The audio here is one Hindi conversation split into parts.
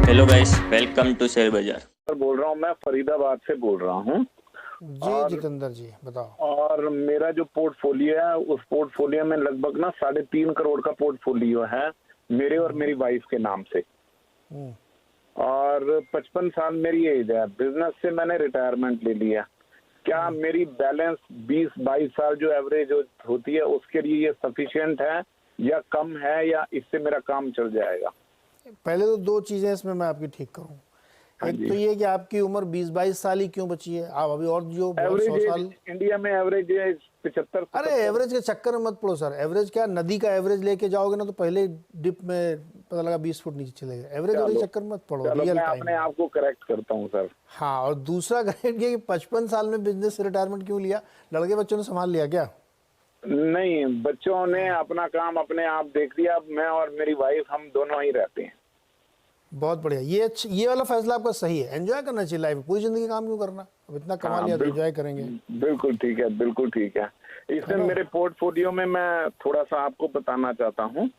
Hello guys, welcome to share Bazaar. बोल रहा हूँ, मैं फरीदाबाद से बोल रहा हूँ। जी और जितेंद्र जी बताओ। और मेरा जो पोर्टफोलियो है, उस पोर्टफोलियो में लगभग ना 3.5 करोड़ का पोर्टफोलियो है, मेरे और मेरी वाइफ के नाम से। हम्म, और 55 साल मेरी एज है। बिजनेस से मैंने रिटायरमेंट ले लिया। क्या मेरी बैलेंस 20-22 साल जो एवरेज होती है उसके लिए ये सफिशिएंट है या कम है, या इससे मेरा काम चल जाएगा? पहले तो दो चीजें इसमें मैं आपकी ठीक करूं। हाँ एक जी। तो ये कि आपकी उम्र 20-22 साल ही क्यों बची है, आप अभी और जो बहुत 100 एवरेज एज साल। इंडिया में एवरेज एज 75 अरे 77। एवरेज के चक्कर में मत पड़ो सर। एवरेज क्या, नदी का एवरेज लेके जाओगे ना तो पहले डिप में पता लगा 20 फुट नीचे चले गए। एवरेज चलो के चक्कर में मत पड़ो, चलो, रियल मैं टाइम अपने में। आप को करेक्ट करता हूँ सर। हाँ, और दूसरा करेक्ट ये कि 55 साल में बिजनेस से रिटायरमेंट क्यों लिया? लड़के बच्चों ने संभाल लिया क्या? नहीं, बच्चों ने अपना काम अपने आप देख लिया। अब मैं और मेरी वाइफ हम दोनों ही रहते हैं। बहुत बढ़िया। ये वाला फैसला आपका सही है। एंजॉय करना चाहिए लाइफ। पूरी जिंदगी काम क्यों करना? अब इतना कमा हाँ, लिया तो एंजॉय करेंगे, बिल्कुल ठीक है, बिल्कुल ठीक है। इसमें ना? मेरे पोर्टफोलियो में मैं थोड़ा सा आपको बताना चाहता हूँ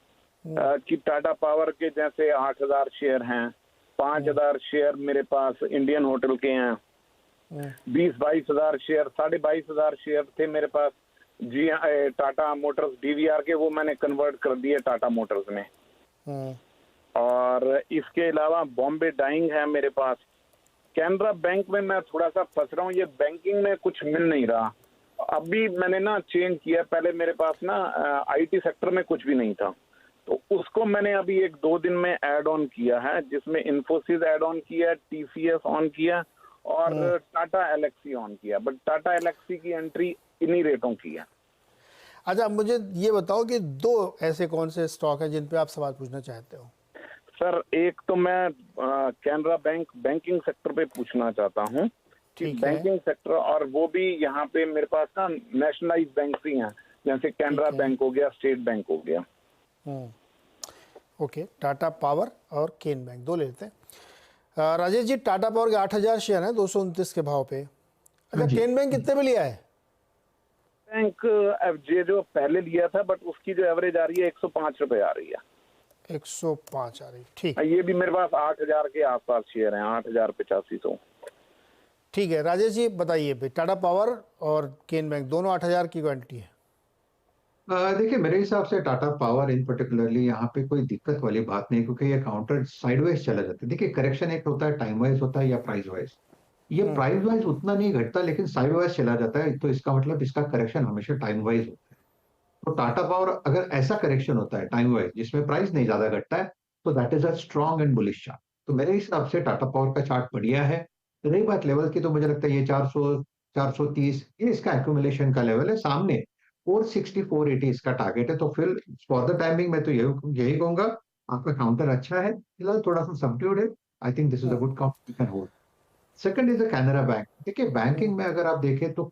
कि टाटा पावर के जैसे 8,000 शेयर हैं, 5,000 शेयर मेरे पास इंडियन होटल के हैं, 20-22 हजार शेयर, 22,500 शेयर थे मेरे पास जी टाटा मोटर्स डीवीआर के, वो मैंने कन्वर्ट कर दिए टाटा मोटर्स में। हम्म, और इसके अलावा बॉम्बे डाइंग है मेरे पास। कैनरा बैंक में मैं थोड़ा सा फंस रहा हूँ, ये बैंकिंग में कुछ मिल नहीं रहा। अभी मैंने ना चेंज किया। पहले मेरे पास ना आईटी सेक्टर में कुछ भी नहीं था, तो उसको मैंने अभी 1-2 दिन में ऐड ऑन किया है, जिसमें इन्फोसिस ऐड ऑन किया, टीसीएस ऑन किया और टाटा एलेक्सी ऑन किया। बट टाटा एलेक्सी की एंट्री इन्हीं रेटों की है। अच्छा, अब मुझे ये बताओ कि दो ऐसे कौन से स्टॉक हैं जिन पे आप सवाल पूछना चाहते हो? सर, एक तो मैं कैनरा बैंक बैंकिंग सेक्टर पे पूछना चाहता हूँ कि ठीक है, बैंकिंग सेक्टर, और वो भी यहाँ पे मेरे पास ना नेशनलाइज बैंक ही हैं, जैसे कैनरा ठीक है। बैंक हो गया, स्टेट बैंक हो गया। ओके, टाटा पावर और केन बैंक दो लेते हैं। राजेश जी, टाटा पावर के 8,000 शेयर हैं 229 के भाव पे। हाँ अच्छा, जी। केन बैंक कितने पे लिया है? बैंक ये जो पहले लिया था, बट उसकी जो एवरेज आ रही है 105 रुपए आ रही है। 105 आ रही, ठीक। ये भी मेरे पास 8,000 के आसपास शेयर हैं, 8,085। ठीक है राजेश जी, बताइए भाई, टाटा पावर और केन बैंक दोनों 8,000 की क्वांटिटी है। देखिए, मेरे हिसाब से टाटा पावर इन पर्टिकुलरली यहाँ पे कोई दिक्कत वाली बात नहीं, क्योंकि ये काउंटर साइडवेज चला जाता है। देखिए, करेक्शन एक होता है टाइम वाइज होता है या प्राइस वाइज। ये प्राइस वाइज उतना नहीं घटता, लेकिन साइड वाइज चला जाता है, तो इसका मतलब इसका करेक्शन हमेशा टाइम वाइज होता है। तो टाटा पावर अगर ऐसा करेक्शन होता है टाइम वाइज जिसमें प्राइस नहीं ज्यादा घटता है, तो that is a strong and bullish chart. तो मेरे हिसाब से टाटा पावर का चार्ट बढ़िया है। रही बात लेवल की, तो मुझे लगता है ये 400 430 ये इसका एक्यूमुलेशन का लेवल है। सामने 460 480 इसका टारगेट है। तो फिर फॉर द टाइमिंग मैं तो यही कहूंगा, आपका काउंटर अच्छा है, फिलहाल थोड़ा सा सबड्यूड है। I think this is a good counter, you can hold. Second is the Canara bank. देखिए, बैंकिंग में अगर आप देखें तो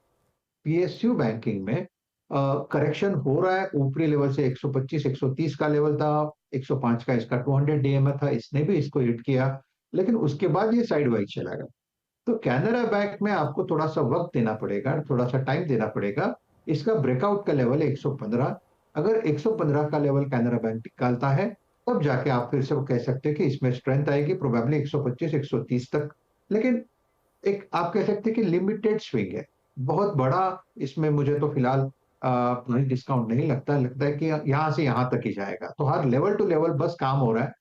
पीएसयू बैंकिंग में करेक्शन हो रहा है। ऊपरी लेवल से 125 130 का लेवल था, 105 का इसका 200 डीएमए था, इसने भी इसको हिट किया, लेकिन उसके बाद ये साइड वाइज चला गया। तो कैनरा बैंक में आपको थोड़ा सा वक्त देना पड़ेगा, थोड़ा सा टाइम देना पड़ेगा। इसका ब्रेकआउट का लेवल है 115। अगर 115 का लेवल कैनरा बैंक निकालता है, तब जाके आप फिर से वो कह सकते हैं कि इसमें स्ट्रेंथ आएगी, प्रोबेबली 125 130 तक। लेकिन एक आप कह सकते हैं कि लिमिटेड स्विंग है, बहुत बड़ा इसमें मुझे तो फिलहाल प्राइस डिस्काउंट नहीं लगता। लगता है कि यहाँ से यहाँ तक ही जाएगा, तो हर लेवल टू लेवल बस काम हो रहा है।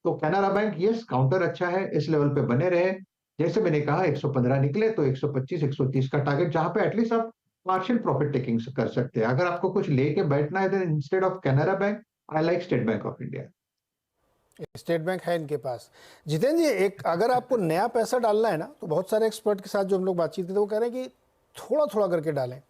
तो कैनरा बैंक, यस, काउंटर अच्छा है, इस लेवल पे बने रहे। जैसे मैंने कहा 115 निकले तो 125 130 का टारगेट, जहां पे एटलीस्ट आप पार्शियल प्रॉफिट टेकिंग कर सकते हैं। अगर आपको कुछ लेके बैठना है, then instead of Canara bank, I like State Bank of India. State Bank है इनके पास। जितेंद्र जी, एक अगर आपको नया पैसा डालना है ना, तो बहुत सारे एक्सपर्ट के साथ जो हम लोग बातचीत करते हैं वो कह रहे हैं कि थोड़ा थोड़ा करके डालें,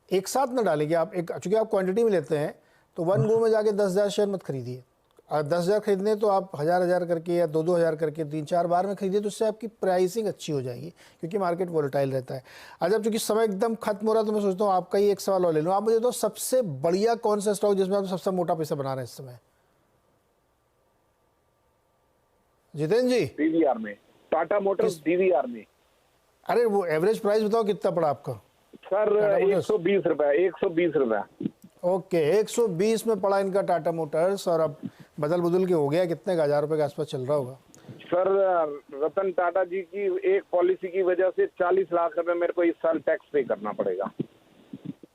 एक साथ ना डालें। कि आप एक, चूंकि आप क्वांटिटी में लेते हैं, तो वन गो में जाके 10,000 शेयर मत खरीदिए। और 10,000 खरीदने तो आप 1,000 करके या 2,000 करके 3-4 बार में खरीदिए, तो उससे आपकी प्राइसिंग अच्छी हो जाएगी, क्योंकि मार्केट वोलेटाइल रहता है। आज अब चूंकि समय एकदम खत्म हो रहा है, तो मैं सोचता हूँ आपका ही एक सवाल और ले लूँ। आप मुझे तो सबसे बढ़िया कौन सा स्टॉक जिसमें आप सबसे मोटा पैसा बना रहे हैं इस समय? जितेंद्र जी, डीवीआर में, टाटा मोटर्स डीवीआर में। अरे वो एवरेज प्राइस बताओ कितना पड़ा आपका? सर, 120 रुपए, 120 रुपए। ओके, 120 में पड़ा इनका टाटा मोटर्स, और अब बदल बदल के हो गया कितने का, 1,000 रुपये के आसपास चल रहा होगा। सर रतन टाटा जी की एक पॉलिसी की वजह से 40 लाख रुपए मेरे को इस साल टैक्स पे करना पड़ेगा।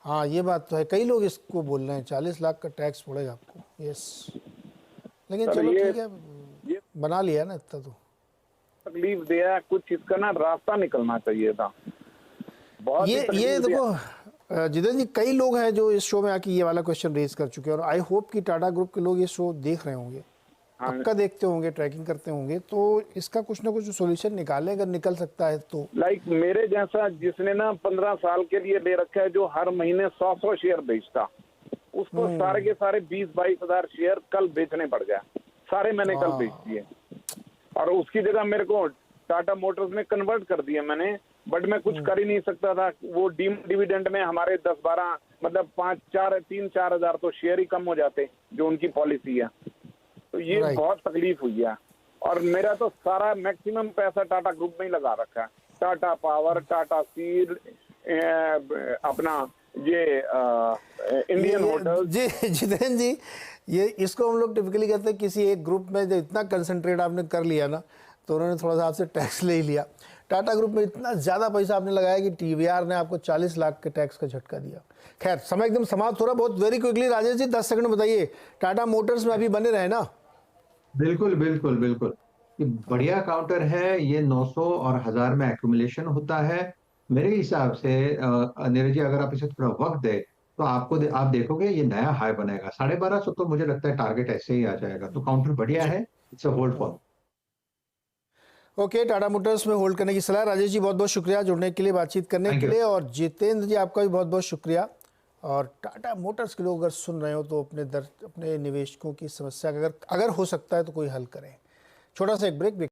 हाँ ये बात तो है, कई लोग इसको बोल रहे हैं 40 लाख का टैक्स पड़ेगा आपको। यस, लेकिन सर चलो ये ठीक है, ये बना लिया ना इतना तो। तकलीफ दिया है, कुछ इसका ना रास्ता निकलना चाहिए था। बहुत ही ये तकलीफ दिया। देखो जितेंद्र जी, कई लोग हैं जो इस शो में आके ये वाला क्वेश्चन रेज कर चुके हैं, और आई होप कि टाटा ग्रुप के लोग ये शो देख रहे होंगे, हाँ। पक्का देखते होंगे, ट्रैकिंग करते होंगे, तो इसका कुछ ना कुछ सोल्यूशन निकालें अगर निकल सकता है तो। लाइक मेरे जैसा जिसने ना 15 साल के लिए ले रखा है, जो हर महीने 100 शेयर बेचता, उसको सारे के सारे 20-22 हजार शेयर कल बेचने पड़ गया। सारे मैंने कल बेच दिए, और उसकी जगह मेरे को टाटा मोटर्स में कन्वर्ट कर दिया मैंने, बट मैं कुछ कर ही नहीं सकता था। वो डिविडेंड में हमारे 10-12 मतलब 3-4 हजार तो शेयर ही कम हो जाते, जो उनकी पॉलिसी है। तो ये बहुत तकलीफ हुई है, और मेरा तो सारा मैक्सिमम पैसा टाटा ग्रुप में ही लगा रखा है। टाटा पावर, टाटा स्टील, अपना ये इंडियन होटल। जी जितेंद्र जी, ये इसको हम लोग टिपिकली कहते हैं, किसी एक ग्रुप में जब इतना कंसंट्रेट आपने कर लिया ना, तो उन्होंने थोड़ा सा आपसे टैक्स ले ही लिया। टाटा ग्रुप में इतना ज़्यादा पैसा आपने लगाया कि टीवीआर ने आपको 40 लाख के टैक्स का झटका दिया। खैर, समय एकदम समाप्त हो रहा, बहुत very quickly Rajesh ji 10 second बताइए, टाटा मोटर्स में अभी बने रहे ना? बिल्कुल बिल्कुल बिल्कुल, ये बढ़िया काउंटर है। ये 900 और 1000 में एक्यूमुलेशन होता है। मेरे हिसाब से नीरज जी, अगर आप इसे थोड़ा वक्त दे तो आप देखोगे ये नया हाई बनेगा। 1250 तो मुझे लगता है टारगेट ऐसे ही आ जाएगा। तो काउंटर बढ़िया है, it's a hold for. Okay, Tata Motors में होल्ड करने की सलाह। राजेश जी बहुत बहुत शुक्रिया जुड़ने के लिए, बातचीत करने के लिए, और जितेंद्र जी आपका भी बहुत बहुत शुक्रिया। और टाटा मोटर्स के लोग अगर सुन रहे हो तो अपने निवेशकों की समस्या का अगर हो सकता है तो कोई हल करें। छोटा सा एक ब्रेक भी